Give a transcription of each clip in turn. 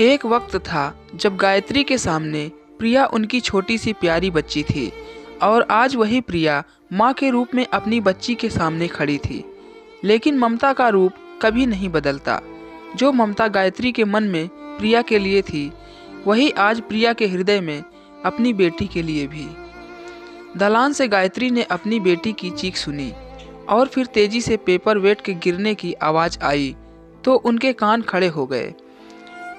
एक वक्त था जब गायत्री के सामने प्रिया उनकी छोटी सी प्यारी बच्ची थी और आज वही प्रिया माँ के रूप में अपनी बच्ची के सामने खड़ी थी। लेकिन ममता का रूप कभी नहीं बदलता। जो ममता गायत्री के मन में प्रिया के लिए थी, वही आज प्रिया के हृदय में अपनी बेटी के लिए भी। दलान से गायत्री ने अपनी बेटी की चीख सुनी और फिर तेजी से पेपर वेट के गिरने की आवाज़ आई तो उनके कान खड़े हो गए।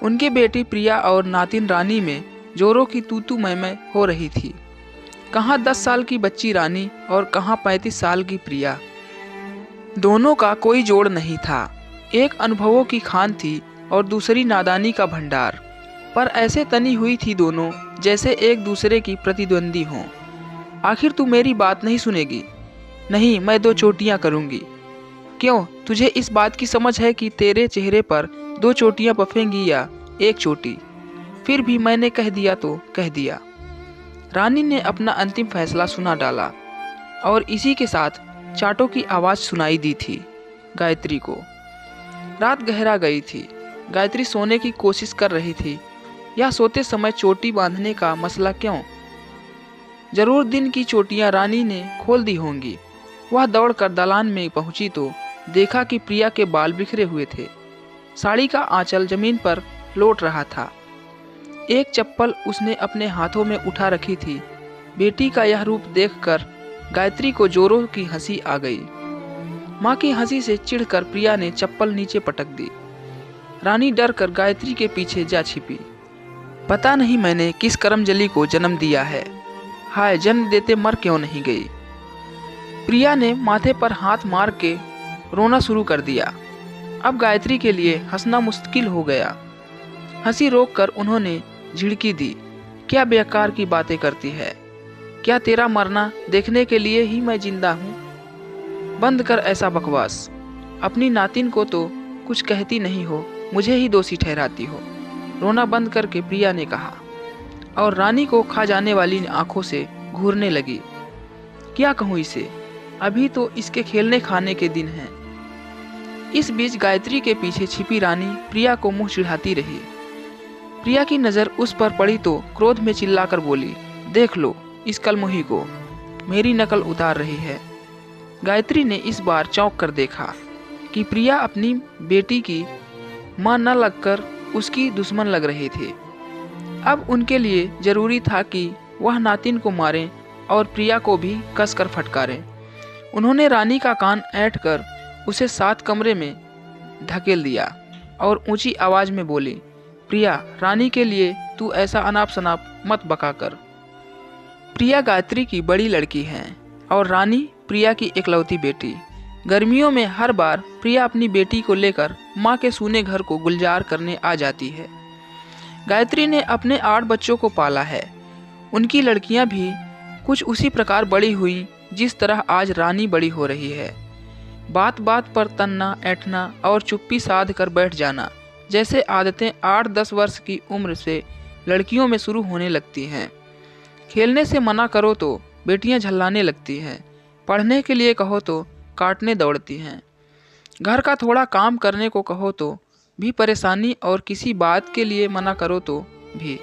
उनकी बेटी प्रिया और नातिन रानी में जोरों की तू मैं हो रही थी। कहाँ 10 साल की बच्ची रानी और कहाँ 35 साल की प्रिया। दोनों का कोई जोड़ नहीं था। एक अनुभवों की खान थी और दूसरी नादानी का भंडार। पर ऐसे तनी हुई थी दोनों जैसे एक दूसरे की प्रतिद्वंदी हों। आखिर तू मेरी बात नहीं सुनेगी? नहीं, मैं 2 चोटियां करूंगी। क्यों, तुझे इस बात की समझ है कि तेरे चेहरे पर 2 चोटियां बफेंगी या 1 चोटी? फिर भी मैंने कह दिया तो कह दिया। रानी ने अपना अंतिम फैसला सुना डाला और इसी के साथ चाटों की आवाज़ सुनाई दी थी गायत्री को। रात गहरा गई थी। गायत्री सोने की कोशिश कर रही थी। या सोते समय चोटी बांधने का मसला क्यों? जरूर दिन की चोटियां रानी ने खोल दी होंगी। वह दौड़कर दलान में पहुंची तो देखा कि प्रिया के बाल बिखरे हुए थे। साड़ी का आंचल जमीन पर लौट रहा था। एक चप्पल उसने अपने हाथों में उठा रखी थी। बेटी का यह रूप देखकर गायत्री को जोरों की हंसी आ गई। माँ की हंसी से चिढ़कर प्रिया ने चप्पल नीचे पटक दी। रानी डर कर गायत्री के पीछे जा छिपी। पता नहीं मैंने किस करमजली को जन्म दिया है। हाय, जन्म देते मर क्यों नहीं गई? प्रिया ने माथे पर हाथ मार के रोना शुरू कर दिया। अब गायत्री के लिए हंसना मुश्किल हो गया। हंसी रोककर उन्होंने झिड़की दी। क्या बेकार की बातें करती है? क्या तेरा मरना देखने के लिए ही मैं जिंदा हूँ? बंद कर ऐसा बकवास। अपनी नातिन को तो कुछ कहती नहीं हो, मुझे ही दोषी ठहराती हो। रोना बंद करके प्रिया ने कहा और रानी को खा जाने वाली आंखों से घूरने लगी। क्या कहूँ इसे? अभी तो इसके खेलने खाने के दिन हैं। इस बीच गायत्री के पीछे छिपी रानी प्रिया को मुंह चिढ़ाती रही। प्रिया की नज़र उस पर पड़ी तो क्रोध में चिल्लाकर बोली, देख लो इस कलमुही को, मेरी नकल उतार रही है। गायत्री ने इस बार चौंक कर देखा कि प्रिया अपनी बेटी की मां न लगकर उसकी दुश्मन लग रही थी। अब उनके लिए जरूरी था कि वह नातिन को मारें और प्रिया को भी कसकर फटकारें। उन्होंने रानी का कान ऐंठ कर उसे 7 कमरे में धकेल दिया और ऊंची आवाज में बोली, प्रिया, रानी के लिए तू ऐसा अनाप शनाप मत बका कर। प्रिया गायत्री की बड़ी लड़की है और रानी प्रिया की इकलौती बेटी। गर्मियों में हर बार प्रिया अपनी बेटी को लेकर माँ के सूने घर को गुलजार करने आ जाती है। गायत्री ने अपने 8 बच्चों को पाला है। उनकी लड़कियां भी कुछ उसी प्रकार बड़ी हुई जिस तरह आज रानी बड़ी हो रही है। बात बात पर तन्ना, ऐंठना और चुप्पी साध कर बैठ जाना जैसे आदतें 8-10 वर्ष की उम्र से लड़कियों में शुरू होने लगती हैं। खेलने से मना करो तो बेटियां झल्लाने लगती हैं। पढ़ने के लिए कहो तो काटने दौड़ती हैं। घर का थोड़ा काम करने को कहो तो भी परेशानी और किसी बात के लिए मना करो तो भी।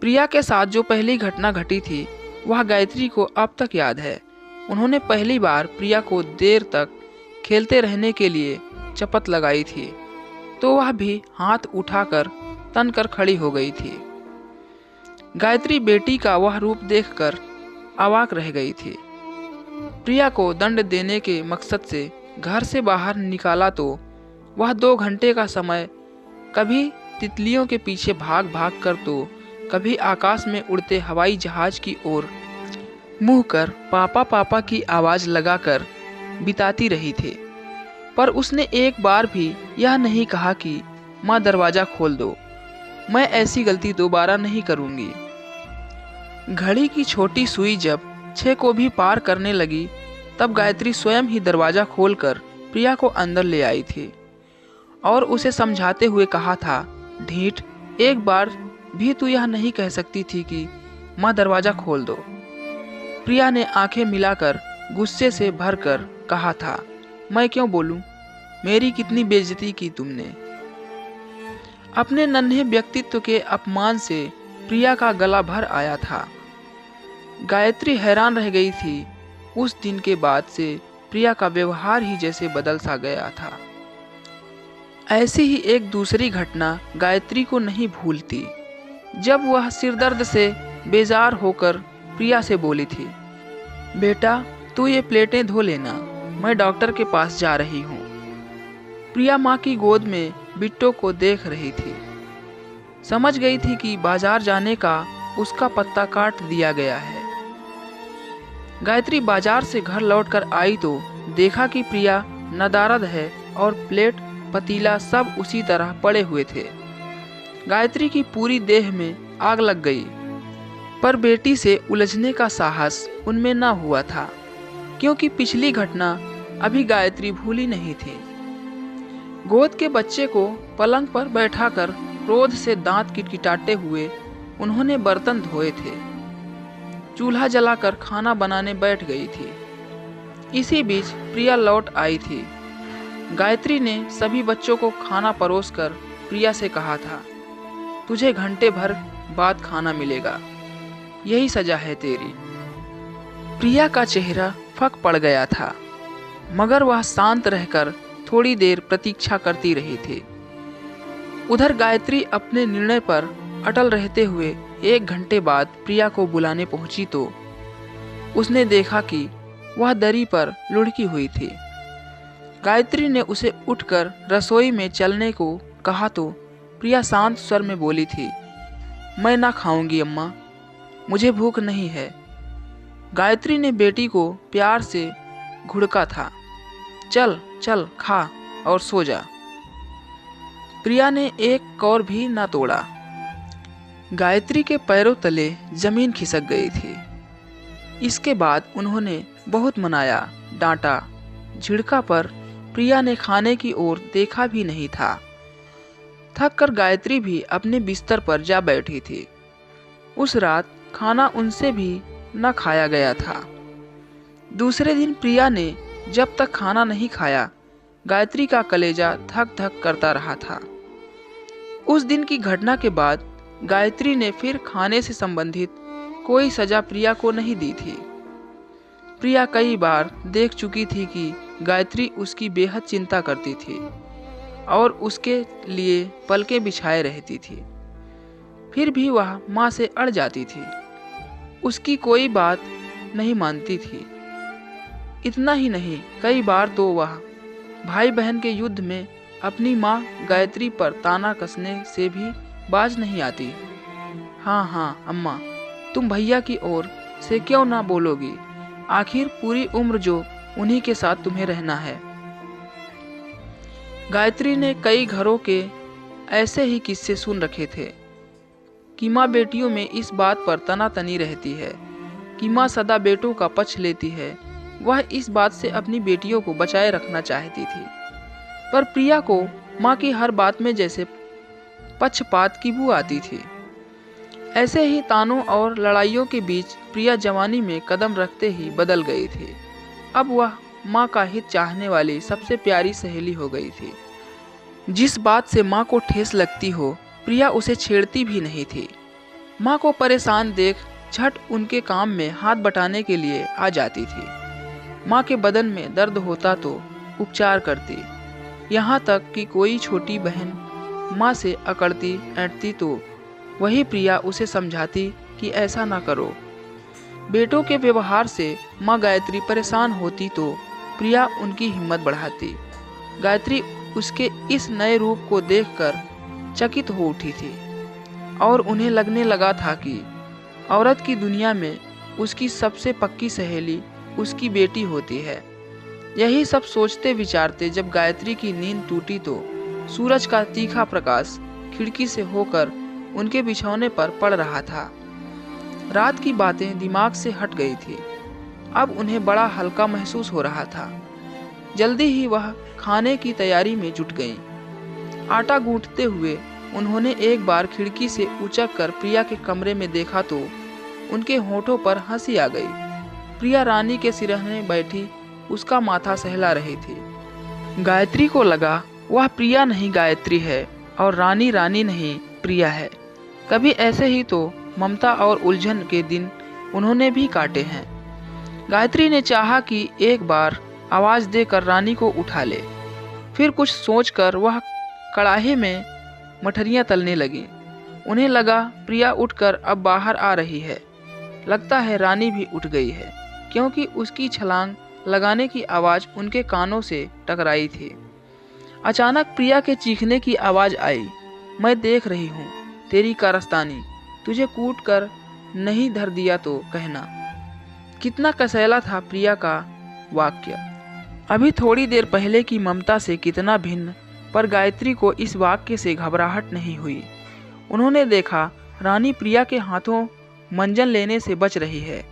प्रिया के साथ जो पहली घटना घटी थी वह गायत्री को अब तक याद है। उन्होंने पहली बार प्रिया को देर तक खेलते रहने के लिए चपत लगाई थी तो वह भी हाथ उठाकर तन कर खड़ी हो गई थी। गायत्री बेटी का वह रूप देखकर अवाक रह गई थी। प्रिया को दंड देने के मकसद से घर से बाहर निकाला तो वह 2 घंटे का समय कभी तितलियों के पीछे भाग भाग कर तो कभी आकाश में उड़ते हवाई जहाज की ओर मुंह कर पापा पापा की आवाज़ लगाकर बिताती रही थी। पर उसने एक बार भी यह नहीं कहा कि माँ दरवाज़ा खोल दो, मैं ऐसी गलती दोबारा नहीं करूँगी। घड़ी की छोटी सुई जब 6 को भी पार करने लगी तब गायत्री स्वयं ही दरवाज़ा खोलकर प्रिया को अंदर ले आई थी और उसे समझाते हुए कहा था, ढीठ, एक बार भी तू यह नहीं कह सकती थी कि माँ दरवाज़ा खोल दो। प्रिया ने आंखें मिलाकर गुस्से से भरकर कहा था, मैं क्यों बोलूं? मेरी कितनी बेइज्जती की तुमने। अपने नन्हे व्यक्तित्व के अपमान से प्रिया का गला भर आया था। गायत्री हैरान रह गई थी। उस दिन के बाद से प्रिया का व्यवहार ही जैसे बदल सा गया था। ऐसी ही एक दूसरी घटना गायत्री को नहीं भूलती, जब वह सिरदर्द से बेजार होकर प्रिया से बोली थी, बेटा तू ये प्लेटें धो लेना, मैं डॉक्टर के पास जा रही हूँ। प्रिया माँ की गोद में बिट्टो को देख रही थी। समझ गई थी कि बाजार जाने का उसका पत्ता काट दिया गया है। गायत्री बाजार से घर लौटकर आई तो देखा कि प्रिया नदारद है और प्लेट पतीला सब उसी तरह पड़े हुए थे। गायत्री की पूरी देह में आग लग गई, पर बेटी से उलझने का साहस उनमें न हुआ था, क्योंकि पिछली घटना अभी गायत्री भूली नहीं थी। गोद के बच्चे को पलंग पर बैठाकर क्रोध से दांत किटकिटाते हुए उन्होंने बर्तन धोए थे। चूल्हा जलाकर खाना बनाने बैठ गई थी। इसी बीच प्रिया लौट आई थी। गायत्री ने सभी बच्चों को खाना परोसकर प्रिया से कहा था, तुझे घंटे भर बाद खाना मिलेगा, यही सजा है तेरी। प्रिया का चेहरा फक पड़ गया था, मगर वह शांत रहकर थोड़ी देर प्रतीक्षा करती रही थी। उधर गायत्री अपने निर्णय पर अटल रहते हुए 1 घंटे बाद प्रिया को बुलाने पहुंची तो उसने देखा कि वह दरी पर लुढ़की हुई थी। गायत्री ने उसे उठकर रसोई में चलने को कहा तो प्रिया शांत स्वर में बोली थी, मैं ना खाऊंगी अम्मा, मुझे भूख नहीं है। गायत्री ने बेटी को प्यार से घुड़का था, चल चल खा और सो जा। प्रिया ने एक कौर भी ना तोड़ा। गायत्री के पैरों तले जमीन खिसक गई थी। इसके बाद उन्होंने बहुत मनाया, डांटा, झिड़का, पर प्रिया ने खाने की ओर देखा भी नहीं था। थक कर गायत्री भी अपने बिस्तर पर जा बैठी थी। उस रात खाना उनसे भी न खाया गया था। दूसरे दिन प्रिया ने जब तक खाना नहीं खाया, गायत्री का कलेजा धक धक करता रहा था। उस दिन की घटना के बाद गायत्री ने फिर खाने से संबंधित कोई सजा प्रिया को नहीं दी थी। प्रिया कई बार देख चुकी थी कि गायत्री उसकी बेहद चिंता करती थी और उसके लिए पलकें बिछाए रहती थी। फिर भी वह माँ से अड़ जाती थी, उसकी कोई बात नहीं मानती थी। इतना ही नहीं, कई बार तो वह भाई बहन के युद्ध में अपनी माँ गायत्री पर ताना कसने से भी बाज नहीं आती। हाँ हाँ अम्मा, तुम भैया की ओर से क्यों ना बोलोगी, आखिर पूरी उम्र जो उन्हीं के साथ तुम्हें रहना है। गायत्री ने कई घरों के ऐसे ही किस्से सुन रखे थे कि माँ बेटियों में इस बात पर तनातनी रहती है कि माँ सदा बेटों का पक्ष लेती है। वह इस बात से अपनी बेटियों को बचाए रखना चाहती थी, पर प्रिया को माँ की हर बात में जैसे पक्षपात की बू आती थी। ऐसे ही तानों और लड़ाइयों के बीच प्रिया जवानी में कदम रखते ही बदल गई थी। अब वह माँ का हित चाहने वाली सबसे प्यारी सहेली हो गई थी। जिस बात से माँ को ठेस लगती हो, प्रिया उसे छेड़ती भी नहीं थी। माँ को परेशान देख झट उनके काम में हाथ बटाने के लिए आ जाती थी। माँ के बदन में दर्द होता तो उपचार करती, यहाँ तक कि कोई छोटी बहन माँ से अकड़ती ऐंठती तो वही प्रिया उसे समझाती कि ऐसा ना करो। बेटों के व्यवहार से माँ गायत्री परेशान होती तो प्रिया उनकी हिम्मत बढ़ाती। गायत्री उसके इस नए रूप को देखकर चकित हो उठी थी और उन्हें लगने लगा था कि औरत की दुनिया में उसकी सबसे पक्की सहेली उसकी बेटी होती है। यही सब सोचते विचारते जब गायत्री की नींद टूटी तो सूरज का तीखा प्रकाश खिड़की से होकर उनके बिछौने पर पड़ रहा था। रात की बातें दिमाग से हट गई थी। अब उन्हें बड़ा हल्का महसूस हो रहा था। जल्दी ही वह खाने की तैयारी में जुट गईं। आटा गूंथते हुए उन्होंने एक बार खिड़की से उचक कर प्रिया के कमरे में देखा तो उनके होठों पर हंसी आ गई। प्रिया रानी के सिरहने बैठी उसका माथा सहला रही थी। गायत्री को लगा वह प्रिया नहीं गायत्री है। और रानी रानी नहीं प्रिया है। कभी ऐसे ही तो ममता और उलझन के दिन उन्होंने भी काटे हैं। गायत्री ने चाहा कि एक बार आवाज़ देकर रानी को उठा ले। फिर कुछ सोचकर वह कड़ाहे में मठरियाँ तलने लगी। उन्हें लगा प्रिया उठकर अब बाहर आ रही है। लगता है रानी भी उठ गई है, क्योंकि उसकी छलांग लगाने की आवाज़ उनके कानों से टकराई थी। अचानक प्रिया के चीखने की आवाज़ आई। मैं देख रही हूँ तेरी कारस्तानी, तुझे कूट कर नहीं धर दिया तो कहना। कितना कसैला था प्रिया का वाक्य। अभी थोड़ी देर पहले की ममता से कितना भिन्न, पर गायत्री को इस वाक्य से घबराहट नहीं हुई। उन्होंने देखा रानी प्रिया के हाथों मंजन लेने से बच रही है।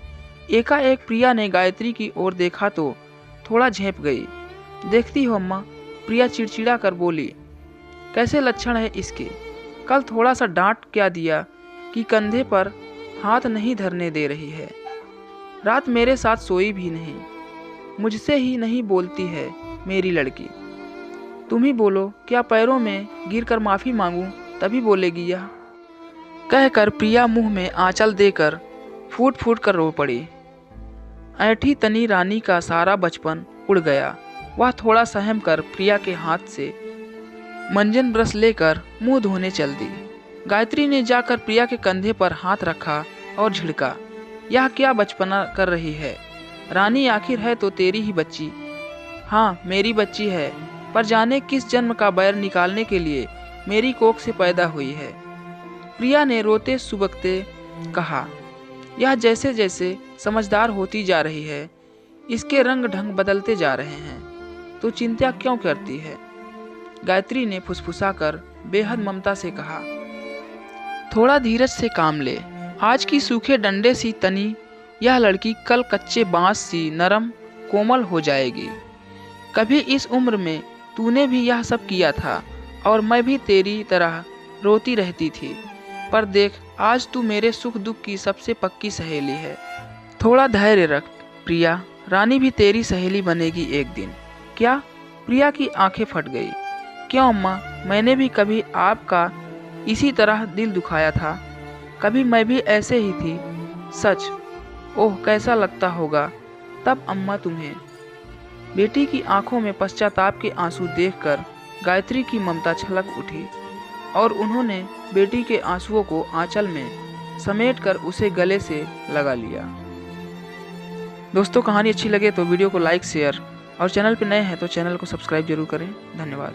एकाएक प्रिया ने गायत्री की ओर देखा तो थोड़ा झेंप गई। देखती हो अम्मा, प्रिया चिड़चिड़ा कर बोली। कैसे लक्षण है इसके? कल थोड़ा सा डांट क्या दिया कि कंधे पर हाथ नहीं धरने दे रही है। रात मेरे साथ सोई भी नहीं, मुझसे ही नहीं बोलती है मेरी लड़की। तुम ही बोलो, क्या पैरों में गिरकर माफ़ी मांगूं तभी बोलेगी यह? कहकर प्रिया मुंह में आंचल देकर फूट फूट कर रो पड़ी। ऐठी तनी रानी का सारा बचपन उड़ गया। वह थोड़ा सहम कर प्रिया के हाथ से मंजन ब्रश लेकर मुंह धोने चल दी। गायत्री ने जाकर प्रिया के कंधे पर हाथ रखा और झिड़का। यह क्या बचपना कर रही है रानी? आखिर है तो तेरी ही बच्ची। हाँ, मेरी बच्ची है, पर जाने किस जन्म का बैर निकालने के लिए मेरी कोख से पैदा हुई है। प्रिया ने रोते सुबकते कहा। यह जैसे जैसे समझदार होती जा रही है, इसके रंग ढंग बदलते जा रहे हैं, तो चिंता क्यों करती है? गायत्री ने फुसफुसाकर बेहद ममता से कहा। थोड़ा धीरज से काम ले। आज की सूखे डंडे सी तनी यह लड़की कल कच्चे बांस सी नरम कोमल हो जाएगी। कभी इस उम्र में तूने भी यह सब किया था और मैं भी तेरी तरह रोती रहती थी, पर देख आज तू मेरे सुख दुख की सबसे पक्की सहेली है। थोड़ा धैर्य रख प्रिया, रानी भी तेरी सहेली बनेगी एक दिन। क्या? प्रिया की आंखें फट गई। क्यों अम्मा, मैंने भी कभी आपका इसी तरह दिल दुखाया था? कभी मैं भी ऐसे ही थी सच। ओह, कैसा लगता होगा तब अम्मा तुम्हें। बेटी की आंखों में पश्चाताप के आंसू देखकर गायत्री की ममता छलक उठी और उन्होंने बेटी के आंसुओं को आंचल में समेटकर उसे गले से लगा लिया। दोस्तों, कहानी अच्छी लगे तो वीडियो को लाइक शेयर और चैनल पर नए हैं तो चैनल को सब्सक्राइब जरूर करें। धन्यवाद।